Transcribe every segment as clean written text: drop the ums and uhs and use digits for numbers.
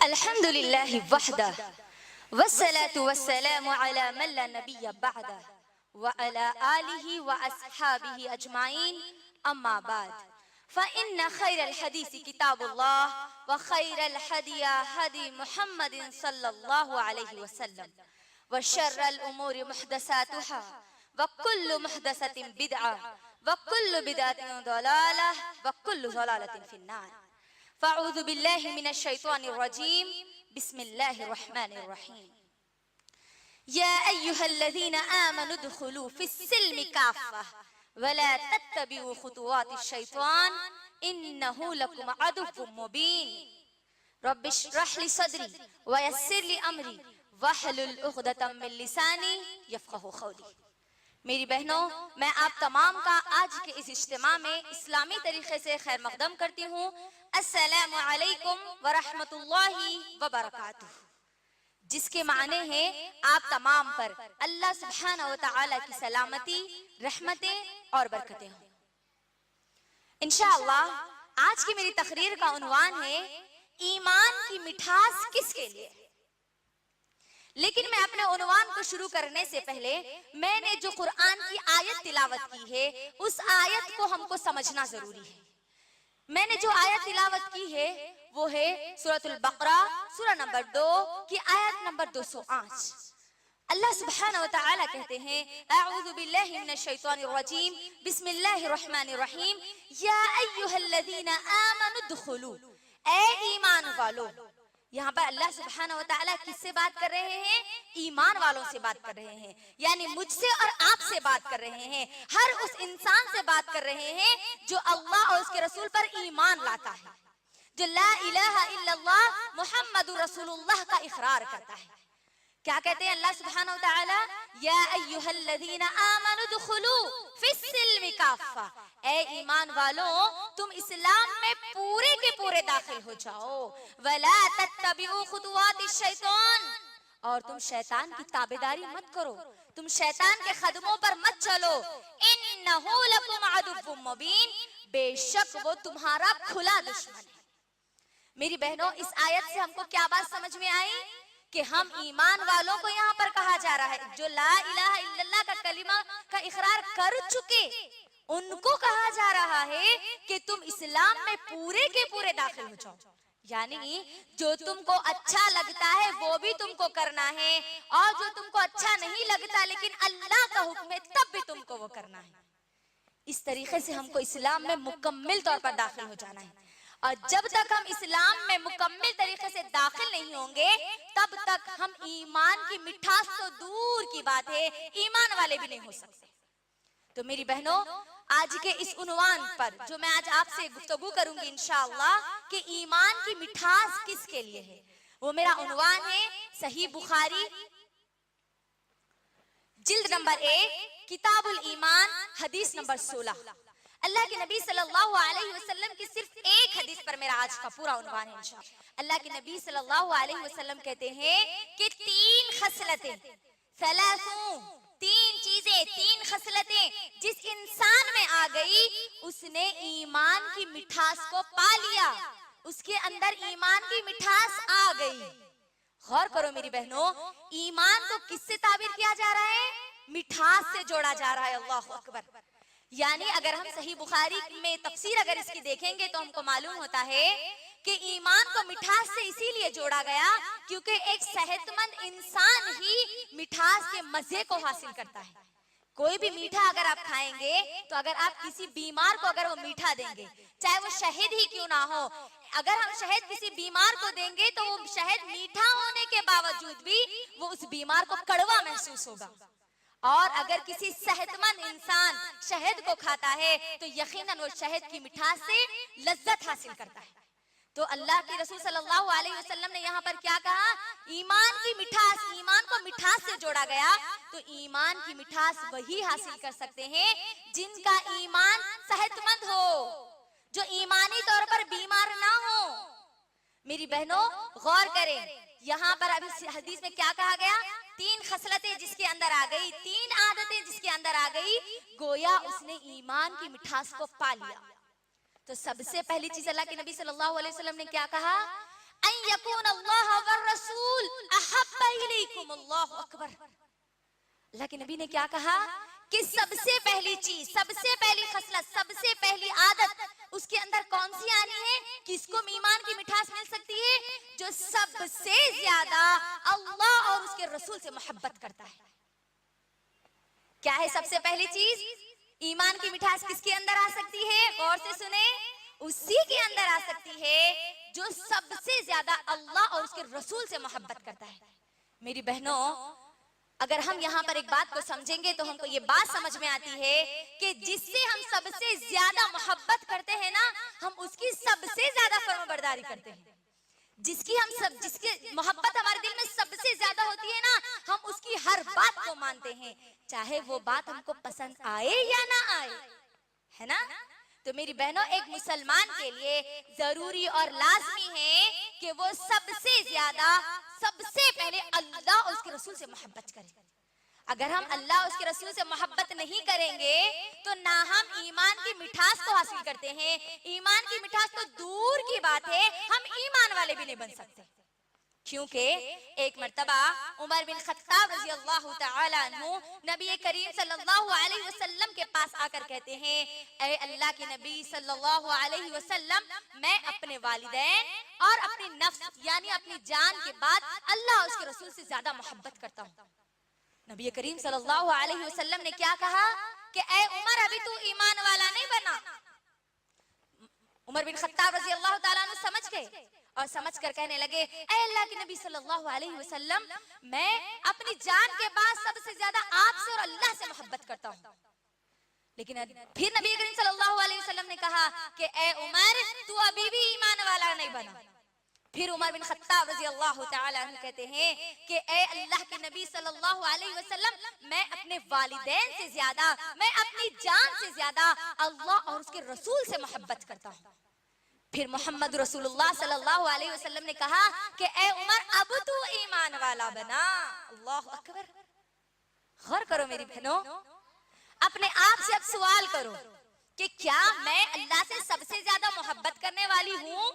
अल्हम्दुलिल्लाहि वहदा वस्सलातु वस्सलामु अला मन ला नबिय्य बअदा व अला आलिहि व अस्हाबिहि अजमाइन अम्मा बाद फ़इन्न खैरल हदीस किताबुल्लाह व खैरल हदी हदी मुहम्मदिन सल्लल्लाहु अलैहि वसल्लम व शर्रल उमूरि मुहदसातुहा व कुल्लु मुहदसतिन बिदअह व कुल्लु बिदअतिन दलालह व कुल्लु दलालतिन फिन्नार। फ़अऊज़ु बिल्लाहि मिनश शैतानिर रजीम। बिस्मिल्लाहिर रहमानिर रहीम। या अय्युहल्लज़ीना आमनु उदखुलू फ़िस्सिल्मि काफ़्फ़ा वला तत्तबिउ खुतुवातिश शैतान इन्नहु लकुम अदुव्वुम मुबीन। रब्बिश्रह लिी सदरी व यस्सिर ली अमरी वहलुल उक़दतम मिन लिसानी यफ़क़हू क़ौली। मेरी बहनों, मैं आप तमाम का आज के इस इज्तिमा में इस्लामी तरीके से खैर मक़दम करती हूँ। अस्सलामु अलैकुम व रहमतुल्लाहि व बरकातुहू, जिसके माने हैं आप तमाम पर अल्लाह सुब्हानहू व तआला की सलामती, रहमतें और बरकतें हों। इंशाअल्लाह आज की मेरी तकरीर का उन्वान है ईमान की मिठास किसके लिए। लेकिन मैं अपने उन्वान को शुरू करने से पहले मैंने जो कुरान की आयत तिलावत की है उस आयत को हमको समझना जरूरी है। मैंने जो आयत तिलावत की है वो है सूरतुल बकरा सूरा नंबर 2 की आयत नंबर 208। अल्लाह सुब्हानहू व तआला कहते हैं, अऊज़ु बिल्लाहि मिनश शैतानिर रजीम, बिस्मिल्लाहिर रहमानिर रहीम। या अय्युहल्लज़ीना आमनु उदखुलू, ए ईमान वालों। यहाँ पर अल्लाह सुब्हानहू व तआला किससे बात कर रहे हैं? ईमान वालों से बात कर रहे हैं, यानी मुझसे और आपसे बात कर रहे हैं। हर उस इंसान से बात कर रहे हैं जो अल्लाह और उसके रसूल पर ईमान लाता है, जो ला इलाहा इल्लल्लाह मुहम्मदुर रसूलुल्लाह का इकरार करता है। क्या कहते हैं अल्लाह सुब्हानहू व तआला? या अय्युहल्लज़ीना आमनु उदखुलू फ़िस्सिल्मि काफ़्फ़ा, ए ईमान वालों तुम इस्लाम में पूरे के पूरे दाखिल हो जाओ। वला तत्तबिउ खुतुवातिश शैतान, और तुम शैतान की ताबेदारी मत करो, तुम शैतान के कदमों पर मत चलो। इन्नहु लकुम अदुव्वुम मुबीन, बेशक वो तुम्हारा खुला दुश्मन है। मेरी बहनों, इस आयत से हमको क्या बात समझ में आई कि हम ईमान वालों को यहाँ पर कहा जा रहा है जो ला इलाहा इल्लल्लाह का कलिमा का इकरार कर चुके, उनको कहा जा रहा है कि तुम इस्लाम में पूरे के पूरे दाखिल हो जाओ। यानी जो तुमको अच्छा लगता है वो भी तुमको करना है, और जो तुमको अच्छा नहीं लगता लेकिन अल्लाह का हुक्म है तब भी तुमको वो करना है। इस तरीके से हमको इस्लाम में मुकम्मिल तौर पर दाखिल हो जाना है। और जब तक हम इस्लाम में मुकम्मिल तरीके से दाखिल नहीं होंगे तब तक हम ईमान की मिठास तो दूर की बात है, ईमान वाले भी नहीं हो सकते। तो मेरी बहनों, आज के इस उन्वान पर जो मैं आज आपसे गुफ्तगू करूंगी इंशाअल्लाह कि ईमान की मिठास किसके लिए है, वो मेरा उन्वान है सही बुखारी जिल्द नंबर 1 किताबुल ईमान हदीस नंबर 16। अल्लाह के नबी सल्लल्लाहु अलैहि वसल्लम की सिर्फ एक हदीस पर मेरा आज का पूरा उन्वान है इंशाअल्लाह। अल्लाह के नबी सल्लल्लाहु अलैहि वसल्लम कहते हैं कि 3 खसलतें, सलासूं, 3 चीजें, 3 खसलतें जिस इंसान में आ गई उसने ईमान की मिठास को पा लिया, उसके अंदर ईमान की मिठास आ गई। गौर करो मेरी बहनों, ईमान को किससे ताबीर किया जा रहा है? मिठास से जोड़ा जा रहा है। अल्लाहु अकबर। यानी अगर हम सही बुखारी में तफसीर अगर इसकी देखेंगे तो हमको मालूम होता है कि ईमान को मिठास से इसीलिए जोड़ा गया क्योंकि एक सेहतमंद इंसान ही मिठास के मजे को हासिल करता है। कोई भी मीठा अगर आप खाएंगे तो अगर आप किसी बीमार को अगर वो मीठा देंगे, चाहे वो शहद ही क्यों ना हो, अगर हम शहद किसी बीमार को देंगे तो वो शहद मीठा होने के बावजूद भी वो उस बीमार को कड़वा महसूस होगा। और अगर किसी सेहतमंद इंसान शहद को खाता है तो यकीनन वो शहद की मिठास से लज्जत हासिल करता है। तो अल्लाह के रसूल सल्लल्लाहु अलैहि वसल्लम ने यहाँ पर क्या कहा? ईमान की मिठास, ईमान को मिठास से जोड़ा गया। तो ईमान की मिठास वही हासिल कर सकते हैं जिनका ईमान सेहतमंद हो, जो ईमानी तौर पर बीमार ना हो। मेरी बहनों गौर करें, यहाँ पर अभी हदीस में क्या कहा गया? 3 खसलतें जिसके अंदर आ गई, 3 आदतें जिसके अंदर आ गई, गोया उसने ईमान की मिठास को पा लिया। तो सबसे पहली चीज अल्लाह के नबी सल्लल्लाहु अलैहि वसल्लम ने क्या कहा? अन यकून अल्लाह व रसूल अहब्बा इलैकुम, अल्लाहु अकबर। अल्लाह के नबी ने क्या कहा कि सबसे पहली चीज, सबसे पहली खसलत, सबसे पहली आदत उसके अंदर कौन सी आनी है कि इसको ईमान की मिठास मिल सकती है? जो सबसे ज्यादा अल्लाह और उसके रसूल से मोहब्बत करता है। क्या है सबसे पहली चीज? ईमान की मिठास किसके अंदर आ सकती है? गौर से सुने, उसी के अंदर आ सकती है जो सबसे ज्यादा अल्लाह और उसके रसूल से मोहब्बत करता है। मेरी बहनों, अगर हम यहाँ पर एक बात को समझेंगे तो हमको ये बात समझ में आती है कि जिससे हम सबसे ज्यादा मोहब्बत करते हैं ना, हम उसकी सबसे ज्यादा फर्माबरदारी करते हैं। जिसके मोहब्बत हमारे दिल में सबसे ज्यादा होती है ना, हम उसकी हर बात को मानते हैं, चाहे वो बात हमको पसंद आए या ना आए, है ना। तो मेरी बहनों, एक मुसलमान के लिए जरूरी और लाजमी है कि वो सबसे ज्यादा, सबसे पहले अल्लाह और उसके रसूल से मोहब्बत करे। अगर हम अल्लाह और उसके रसूल से मोहब्बत नहीं करेंगे तो ना हम ईमान की मिठास को हासिल करते हैं, ईमान की मिठास तो दूर की बात है, हम ईमान वाले भी नहीं बन सकते। क्योंकि एक मर्तबा उमर बिन खत्ताब रज़ी अल्लाह तआला अन्हु नबी करीम सल्लल्लाहु अलैहि वसल्लम के पास आकर कहते हैं, ऐ अल्लाह के नबी सल्लल्लाहु अलैहि वसल्लम, मैं अपने वालिदैन और अपने नफ्स यानी अपनी जान के बाद अल्लाह और उसके रसूल से ज्यादा मोहब्बत करता हूँ। नबी करीम सल्लल्लाहु अलैहि वसल्लम ने क्या कहा कि ऐ उमर, अभी तू ईमान वाला नहीं बना। उमर बिन खत्ताब रज़ी अल्लाह तआला अन्हु समझ गए और समझ कर कहने लगे, ऐ अल्लाह के नबी सल्लल्लाहु अलैहि वसल्लम, मैं अपनी जान के बाद सबसे ज्यादा आपसे और अल्लाह से मोहब्बत करता हूँ। लेकिन फिर नबी करीम सल्लल्लाहु अलैहि वसल्लम ने कहा कि ऐ उमर, तू अभी भी ईमान वाला नहीं बना। फिर उमर बिन खत्ताब रज़ी अल्लाह तआला अन्हु कहते हैं कि ऐ अल्लाह के नबी सल्लल्लाहु अलैहि वसल्लम, मैं अपने वालिदैन से ज्यादा, मैं अपनी जान से ज्यादा अल्लाह और उसके रसूल से मोहब्बत करता हूँ। फिर मोहम्मद रसूलुल्लाह सल्लल्लाहु अलैहि वसल्लम ने कहा कि ऐ उमर, अब तू ईमान वाला बना। अल्लाह अकबर। गौर करो मेरी बहनों, अपने आप से अब सवाल करो कि क्या मैं अल्लाह से सबसे ज्यादा मोहब्बत करने वाली हूँ?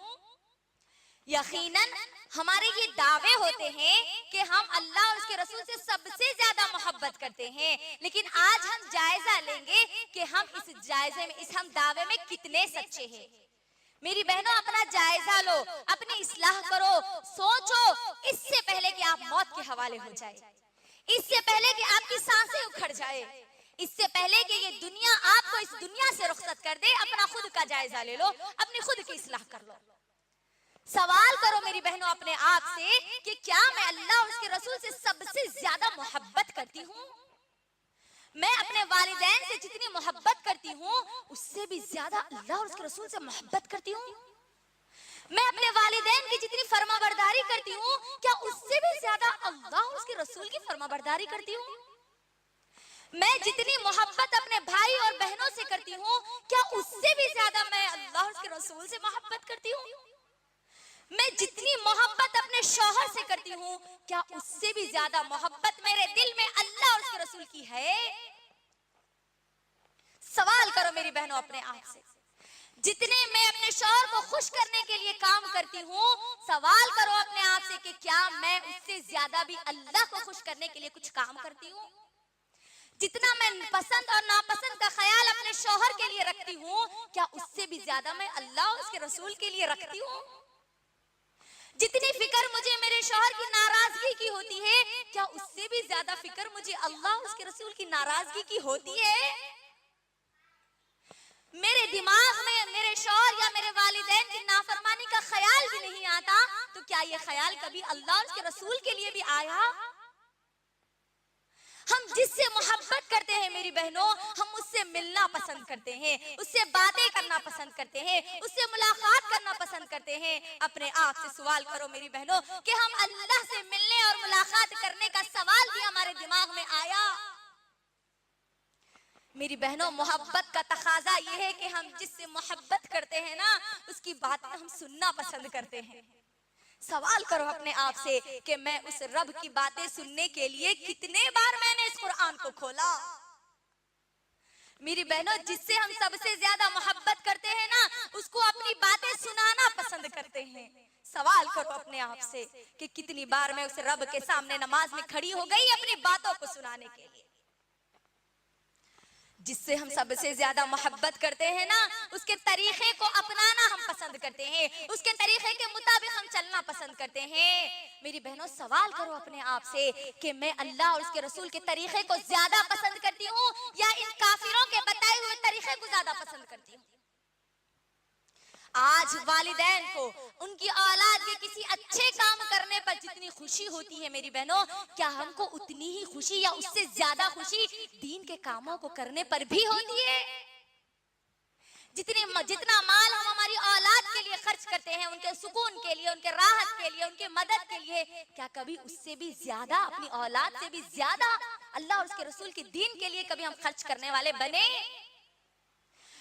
यकीनन हमारे ये दावे होते हैं कि हम अल्लाह और उसके रसूल से सबसे ज्यादा मोहब्बत करते हैं, लेकिन आज हम जायजा लेंगे कि हम इस जायजे में, इस हम दावे में कितने सच्चे हैं। मेरी बहनों, अपना जायजा लो, अपनी इस्लाह करो, सोचो, इससे पहले कि आप मौत के हवाले हो जाए, इससे पहले कि आपकी सांसें उखड़ जाए, इससे पहले कि ये दुनिया आपको इस दुनिया से रुखसत कर दे, अपना खुद का जायजा ले लो, अपनी खुद की इस्लाह कर लो। सवाल करो मेरी बहनों अपने आप से कि क्या मैं अल्लाह और उसके रसूल से सबसे ज्यादा मोहब्बत करती हूँ? मैं अपने वालिदैन से जितनी मोहब्बत करती हूँ, उससे भी ज्यादा अल्लाह और उसके रसूल से मोहब्बत करती हूँ। मैं अपने वालिदैन की जितनी फर्माबरदारी करती हूँ, क्या उससे भी ज्यादा अल्लाह और उसके रसूल की फर्माबरदारी करती हूँ? मैं जितनी मोहब्बत अपने भाई और बहनों से करती हूँ, क्या उससे भी ज्यादा मैं अल्लाह और उसके रसूल से मोहब्बत करती हूँ? मैं जितनी मोहब्बत अपने शौहर से करती हूँ, क्या उससे भी ज्यादा मोहब्बत मेरे दिल में अल्लाह और उसके रसूल की है? सवाल करो मेरी बहनों अपने आप से। जितने मैं अपने शौहर को खुश करने के लिए काम करती हूँ, सवाल करो अपने आप से कि क्या मैं उससे ज्यादा भी अल्लाह को खुश करने के लिए कुछ काम करती हूँ? जितना मैं पसंद और नापसंद का ख्याल अपने शौहर के लिए रखती हूँ, क्या उससे भी ज्यादा मैं अल्लाह और उसके रसूल के लिए रखती हूँ? जितनी फिक्र मुझे मेरे शौहर की नाराजगी की होती है, क्या उससे भी ज्यादा फिक्र मुझे अल्लाह और उसके रसूल की नाराजगी की होती है? मेरे दिमाग में मेरे शौहर या मेरे वालिदैन की नाफरमानी का ख्याल भी नहीं आता, तो क्या ये ख्याल कभी अल्लाह और उसके रसूल के लिए भी आया? हम जिससे मोहब्बत करते हैं मेरी बहनों, हम उससे मिलना पसंद करते हैं, उससे बातें करना पसंद करते हैं, उससे मुलाकात करना पसंद करते हैं। अपने आप से सवाल करो मेरी बहनों कि हम अल्लाह से मिलने और मुलाकात करने का सवाल भी हमारे दिमाग में आया? मेरी बहनों, मोहब्बत का तकाजा यह है कि हम जिससे मोहब्बत करते हैं ना, उसकी बातें हम सुनना पसंद करते हैं। सवाल करो अपने आप से कि मैं उस रब की बातें सुनने के लिए कितने बार मैंने इस कुरान को खोला। मेरी बहनों, जिससे हम सबसे ज्यादा मोहब्बत करते हैं ना, उसको अपनी बातें सुनाना पसंद करते हैं। सवाल करो अपने आप से कि कितनी बार मैं उस रब के सामने नमाज में खड़ी हो गई अपनी बातों को सुनाने के लिए। जिससे हम सबसे ज्यादा मोहब्बत करते हैं ना, उसके तरीके को अपनाना हम पसंद करते हैं, उसके तरीके के मुताबिक हम चलना पसंद करते हैं। मेरी बहनों, सवाल करो अपने आप से कि मैं अल्लाह और उसके रसूल के तरीके को ज्यादा पसंद करती हूँ या इन काफिरों के बताए हुए तरीके को ज्यादा पसंद करती हूँ। आज वालिदैन को उनकी औलाद के किसी अच्छे काम करने पर जितनी खुशी होती है मेरी बहनों, क्या हमको उतनी ही खुशी या उससे ज्यादा खुशी दीन के कामों को करने पर भी होती है? जितना माल हम हमारी औलाद के लिए खर्च करते हैं, उनके सुकून के लिए, उनके राहत के लिए, उनके मदद के लिए, क्या कभी उससे भी ज्यादा, अपनी औलाद से भी ज्यादा अल्लाह और उसके रसूल के दीन के लिए कभी हम खर्च करने वाले बने?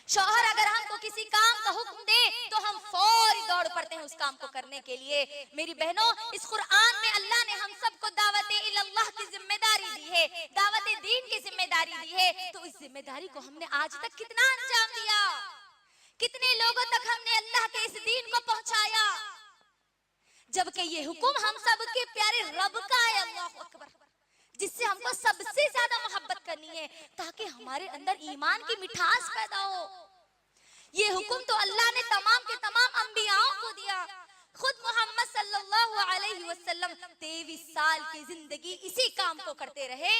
शौहर अगर हमको किसी काम का हुक्म दे तो हम फौरी दौड़ पड़ते हैं उस काम को करने के लिए। मेरी बहनों, इस कुरान में अल्लाह ने हम सबको दावत इल्लल्लाह की जिम्मेदारी दी है, दावत दीन की जिम्मेदारी दी है। तो इस जिम्मेदारी को हमने आज तक कितना अंजाम दिया? कितने लोगों तक हमने अल्लाह के इस दीन को पहुंचाया? जबकि ये हुक्म हम सबके प्यारे रब का है, अल्लाहु अकबर, जिससे हमको सबसे ज्यादा मोहब्बत करनी है ताकि हमारे अंदर ईमान की मिठास पैदा हो। ये हुक्म तो अल्लाह ने तमाम के तमाम अंबियाओं को दिया। खुद मोहम्मद सल्लल्लाहु अलैहि वसल्लम 23 साल की जिंदगी इसी काम को करते रहे,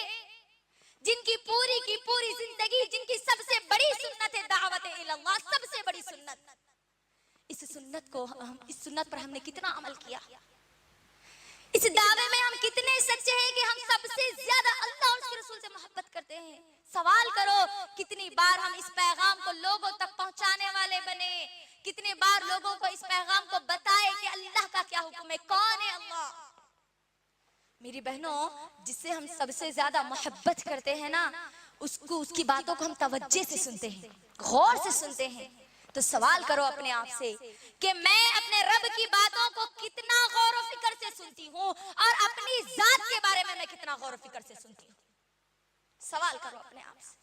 जिनकी पूरी की पूरी जिंदगी, जिनकी सबसे बड़ी सुन्नत है दावत इल्लल्लाह, सबसे बड़ी सुन्नत। इस सुन्नत पर हमने कितना अमल किया? इस दावे में हम कितने सच्चे हैं कि हम सबसे ज्यादा अल्लाह और उसके रसूल से मोहब्बत करते हैं? सवाल करो, कितनी बार हम इस पैगाम को लोगों तक पहुंचाने वाले बने? कितने बार लोगों को इस पैगाम को बताए कि अल्लाह का क्या हुक्म है, कौन है अल्लाह? मेरी बहनों, जिससे हम सबसे ज्यादा मोहब्बत करते हैं ना, उसकी बातों को हम तवज्जो से सुनते हैं, गौर से सुनते हैं। तो सवाल करो अपने आप से कि मैं अपने रब की बातों को कितना गौर और फिक्र से सुनती हूँ और अपनी जात के बारे में मैं कितना गौर और फिक्र से सुनती हूँ। सवाल करो अपने आप से।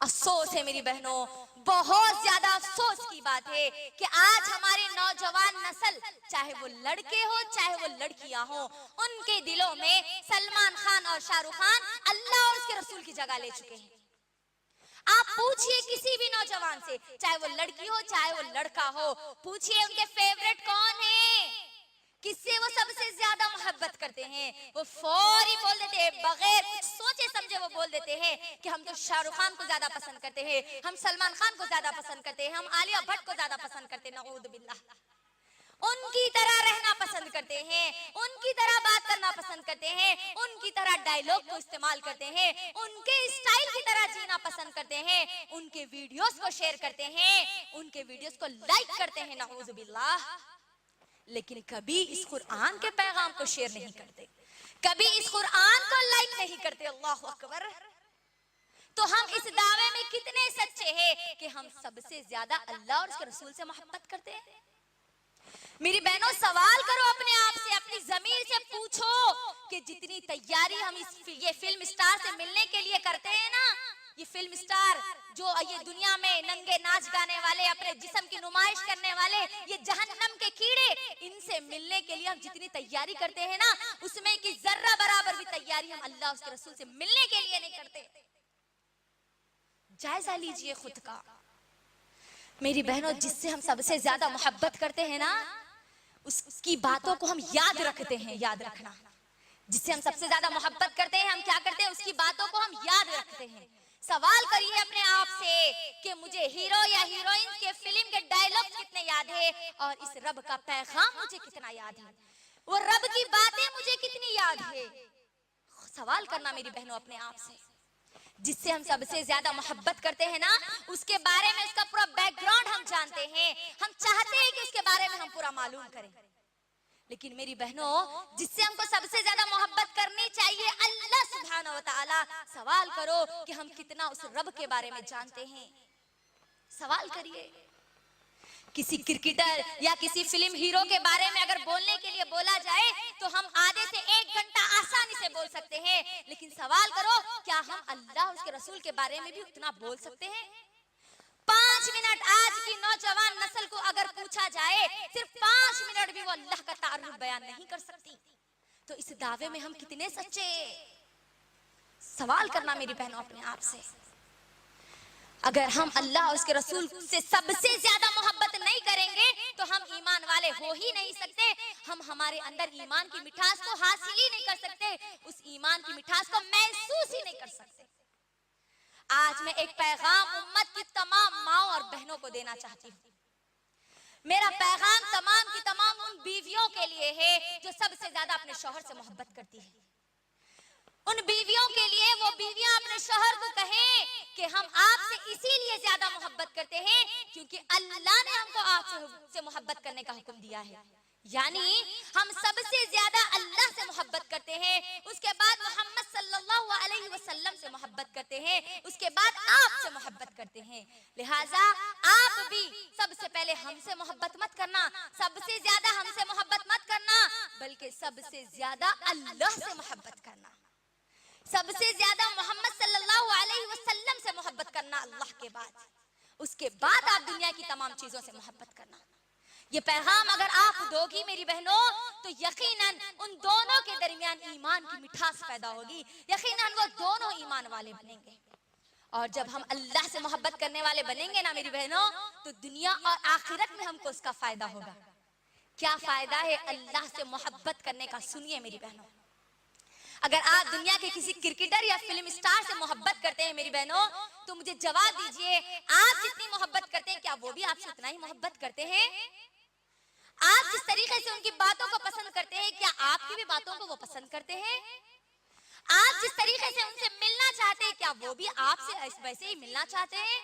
अफसोस है मेरी बहनों, बहुत ज्यादा अफसोस की बात है कि आज हमारी नौजवान नस्ल, चाहे वो लड़के हो चाहे वो लड़कियां हो, उनके दिलों में सलमान खान और शाहरुख खान अल्लाह और उसके रसूल की जगह ले चुके हैं। आप पूछिए किसी भी नौजवान से, चाहे वो लड़की हो चाहे वो लड़का हो, पूछिए उनके फेवरेट कौन है, किससे वो सबसे ज्यादा मोहब्बत करते हैं? वो फौरी बोल देते हैं, बगैर कुछ सोचे समझे वो बोल देते हैं कि हम तो शाहरुख खान को ज्यादा पसंद करते हैं, हम सलमान खान को ज्यादा पसंद करते हैं, हम आलिया भट्ट को ज्यादा पसंद करते हैं। नऊज़ बिल्लाह, उनकी तरह रहना पसंद करते हैं, उनकी तरह बात करना पसंद करते हैं, उनकी तरह डायलॉग को इस्तेमाल करते हैं, उनके स्टाइल की तरह जीना पसंद करते हैं, उनके वीडियोस को शेयर करते हैं, उनके वीडियोस को लाइक करते हैं। नऊज़ बिल्लाह। लेकिन कभी इस कुरान के पैगाम को शेयर नहीं करते, कभी इस कुरान को लाइक नहीं करते। अल्लाहु अकबर। तो हम इस दावे में कितने सच्चे हैं कि हम सबसे ज्यादा अल्लाह और उसके रसूल से मोहब्बत करते हैं? मेरी बहनों, सवाल करो अपने आप से, अपनी ज़मीर से पूछो कि जितनी तैयारी हम ये फिल्म स्टार से मिलने के लिए करते हैं ना, ये फिल्म स्टार जो ये दुनिया में नंगे नाच गाने वाले, अपने जिस्म की नुमाइश करने वाले, ये जहन्नम के कीड़े, इनसे मिलने के लिए हम जितनी तैयारी करते हैं ना, उसमें की जर्रा बराबर भी तैयारी हम अल्लाह उसके रसूल से मिलने के लिए नहीं करते। जायजा लीजिए खुद का। मेरी बहनों, जिससे हम सबसे ज्यादा मोहब्बत करते हैं ना, उसकी बातों को हम याद रखते हैं। याद रखना, जिससे हम सबसे ज्यादा मोहब्बत करते हैं, हम क्या करते हैं? उसकी बातों को हम याद रखते हैं। सवाल करिए अपने आप से कि मुझे हीरो या हीरोइन के फिल्म के डायलॉग कितने याद है और इस रब का पैगाम मुझे कितना याद है, वो रब की बातें मुझे कितनी याद है। सवाल करना मेरी बहनों अपने आप से। जिससे हम सबसे ज्यादा मोहब्बत करते हैं ना, उसके बारे में, उसका पूरा बैकग्राउंड हम जानते हैं, हम चाहते हैं कि उसके बारे में हम पूरा मालूम करें। लेकिन मेरी बहनों, जिससे हमको सबसे ज्यादा मोहब्बत करनी चाहिए, अल्लाह सुब्हानहू व तआला, सवाल करो कि हम कितना उस रब के बारे में जानते हैं। सवाल करिए। किसी क्रिकेटर या किसी फिल्म हीरो के बारे में अगर बोलने के लिए बोला जाए तो हम आधे से 1 घंटा आसानी से बोल सकते हैं, लेकिन सवाल करो, क्या हम अल्लाह और उसके रसूल के बारे में भी उतना बोल सकते हैं? 5 5 मिनट आज की नौजवान नस्ल को अगर पूछा जाए, सिर्फ 5 मिनट भी वो अल्लाह का तारुफ बयान नहीं कर सकती। तो इस दावे में हम कितने सच्चे? सवाल करना मेरी बहनों अपने आप से। अगर हम अल्लाह और उसके रसूल से सबसे ज्यादा मोहब्बत नहीं करेंगे तो हम ईमान वाले हो ही नहीं सकते। हम हमारे अंदर ईमान की मिठास को हासिल ही नहीं कर सकते, उस ईमान की मिठास को महसूस ही नहीं कर सकते। आज मैं एक पैगाम उम्मत की तमाम माओ और बहनों को देना चाहती हूँ। मेरा पैगाम तमाम की तमाम उन बीवियों के लिए है जो सबसे ज्यादा अपने शौहर से मोहब्बत करती है। उन बीवियों के लिए, वो बीवियां अपने शौहर को कहें कि हम आपसे इसीलिए ज्यादा मोहब्बत करते हैं क्योंकि अल्लाह ने हमको आपसे मोहब्बत करने का हुक्म दिया है। यानी हम सबसे ज्यादा अल्लाह से मोहब्बत करते हैं, उसके बाद मोहम्मद सल्लल्लाहु अलैहि वसल्लम से मोहब्बत करते हैं, उसके बाद आपसे मोहब्बत करते हैं। लिहाजा आप भी सबसे पहले हमसे मोहब्बत मत करना, सबसे ज्यादा हमसे मोहब्बत मत करना, बल्कि सबसे ज्यादा अल्लाह से मोहब्बत करना, सबसे ज्यादा मोहम्मद सल्लल्लाहु अलैहि वसल्लम से मोहब्बत करना अल्लाह के बाद, उसके बाद आप दुनिया की तमाम चीजों से मोहब्बत करना। ये पैगाम अगर आप दोगी मेरी बहनों तो यकीनन उन दोनों के दरमियान ईमान की मिठास पैदा होगी, यकीनन वो दोनों ईमान वाले बनेंगे। और जब हम अल्लाह से मोहब्बत करने वाले बनेंगे ना मेरी बहनों, तो दुनिया और आखिरत में हमको उसका फायदा होगा। क्या फायदा है अल्लाह से मोहब्बत करने का? सुनिए मेरी बहनों, अगर आप दुनिया के किसी क्रिकेटर या फिल्म स्टार से मोहब्बत करते हैं मेरी बहनों, तो मुझे जवाब दीजिए, आप जितनी मोहब्बत करते हैं क्या वो भी आपसे उतना ही मोहब्बत करते हैं? आप जिस तरीके से उनकी बातों को पसंद करते हैं क्या आपकी भी बातों को वो पसंद करते हैं? आप जिस तरीके से उनसे मिलना चाहते हैं क्या वो भी आपसे वैसे ही मिलना चाहते हैं?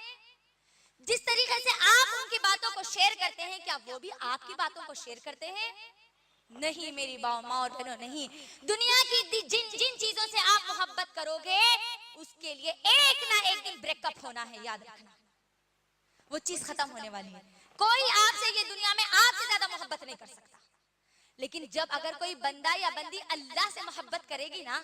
जिस तरीके से आप उनकी बातों को शेयर करते हैं क्या वो भी आपकी बातों को शेयर करते हैं? नहीं मेरी माँ और बहनों, नहीं। दुनिया की जिन जिन चीजों से आप मोहब्बत करोगे उसके लिए एक ना एक दिन ब्रेकअप होना है, याद रखना। वो चीज खत्म होने वाली है। कोई आपसे ये दुनिया में आपसे ज्यादा मोहब्बत नहीं कर सकता। लेकिन जब अगर कोई बंदा या बंदी अल्लाह से मोहब्बत करेगी ना,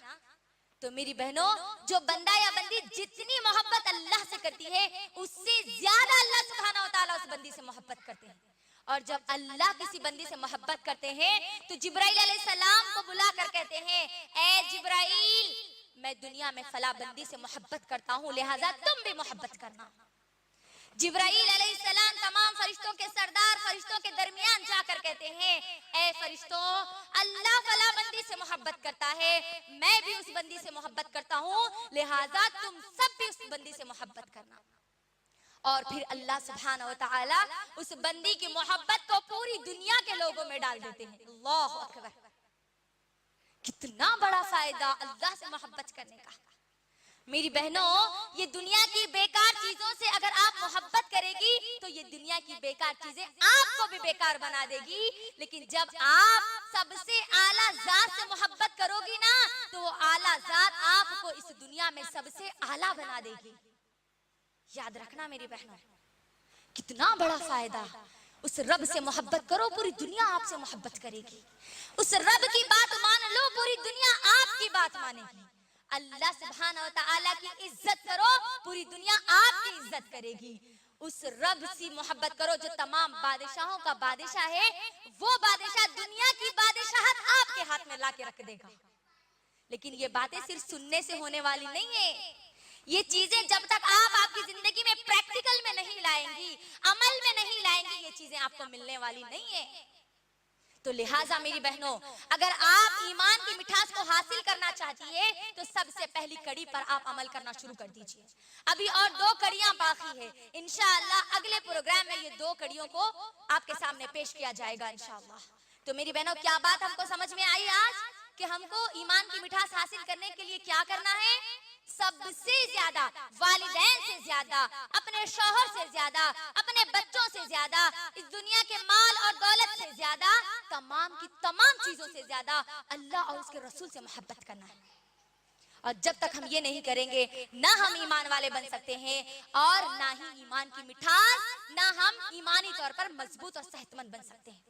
तो मेरी बहनों जो बंदा या बंदी जितनी मोहब्बत अल्लाह से करती है उससे ज्यादा अल्लाह सुब्हानहू व तआला उस बंदी से मोहब्बत करते हैं। और जब अल्लाह किसी बंदी से मोहब्बत करते हैं तो जिब्राइल अलैहिस्सलाम को बुला कर कहते हैं, ए जिब्राइल, मैं दुनिया में फला बंदी से मोहब्बत करता हूँ, लिहाजा तुम भी मोहब्बत करना। जिब्राइल अलैहिस्सलाम तमाम फरिश्तों के सरदार, फरिश्तों के दरमियान जाकर कहते हैं, ए फरिश्तों, अल्लाह फला बंदी से मोहब्बत करता है, मैं भी उस बंदी से मोहब्बत करता हूँ, लिहाजा तुम सब भी उस बंदी से मोहब्बत करना। और फिर अल्लाह सुब्हानहू व तआला उस बंदी की मोहब्बत को पूरी दुनिया के लोगों में डाल देते हैं। अल्लाहु अकबर, कितना बड़ा फायदा अल्लाह से मोहब्बत करने का। मेरी बहनों, ये दुनिया की बेकार चीजों से अगर आप मोहब्बत करेगी तो ये दुनिया की बेकार चीजें आपको भी बेकार बना देगी। लेकिन जब आप सबसे आला जात से मोहब्बत करोगी ना, तो वो आला जात आपको इस दुनिया में सबसे आला बना देगी। याद रखना मेरी बहनों, कितना बड़ा फायदा। उस रब से मोहब्बत करो, पूरी दुनिया आपसे मोहब्बत करेगी। उस रब की बात मान लो, पूरी दुनिया आपकी बात मानेगी। अल्लाह सुब्हानहू व तआला की इज्जत करो, पूरी दुनिया आपकी इज्जत करेगी। उस रब से मोहब्बत करो जो तमाम बादशाहों का बादशाह है, वो बादशाह दुनिया की बादशाहत आपके हाथ में लाके रख देगा। लेकिन ये बातें सिर्फ सुनने से होने वाली नहीं है। ये चीजें जब तक आप आपकी जिंदगी में प्रैक्टिकल में नहीं लाएंगी, अमल में नहीं लाएंगी, ये चीजें आपको मिलने वाली नहीं है। तो लिहाजा मेरी बहनों, अगर आप ईमान की मिठास को हासिल करना चाहती है तो सबसे पहली कड़ी पर आप अमल करना शुरू कर दीजिए। अभी और 2 कड़ियां बाकी है, इंशाअल्लाह अगले प्रोग्राम में ये 2 कड़ियों को आपके सामने पेश किया जाएगा इंशाअल्लाह। तो मेरी बहनों, क्या बात हमको समझ में आई आज कि हमको ईमान की मिठास हासिल करने के लिए क्या करना है? सबसे ज्यादा, वालिदैन से ज्यादा, अपने शौहर से ज्यादा, अपने बच्चों से ज्यादा, इस दुनिया के माल और दौलत से ज्यादा, तमाम की तमाम चीजों से ज्यादा अल्लाह और उसके रसूल से मोहब्बत करना है। और जब तक हम ये नहीं करेंगे, ना हम ईमान वाले बन सकते हैं और ना ही ईमान की मिठास, ना हम ईमानी तौर पर मजबूत और सेहतमंद बन सकते हैं।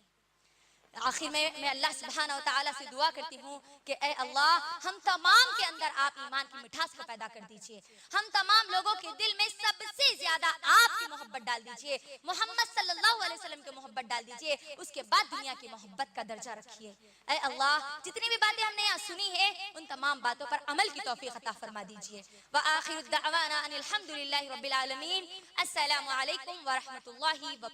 आखिर में मैं अल्लाह सुब्हानहू व तआला से दुआ करती हूँ कि ऐ अल्लाह, हम तमाम के अंदर आप ईमान की मिठास को पैदा कर दीजिए। हम तमाम लोगों के दिल में सबसे ज्यादा आपकी मोहब्बत डाल दीजिए, मोहम्मद सल्लल्लाहु अलैहि वसल्लम की मोहब्बत डाल दीजिए, उसके बाद दुनिया की मोहब्बत का दर्जा रखिए। ऐ अल्लाह, जितनी भी बातें हमने यहाँ सुनी है उन तमाम बातों पर अमल की तौफीक अता फरमा दीजिए। व आखिरु दअवाना अनिल हम्दुलिल्लाहि रब्बिल आलमीन। अस्सलामु अलैकुम व रहमतुल्लाहि व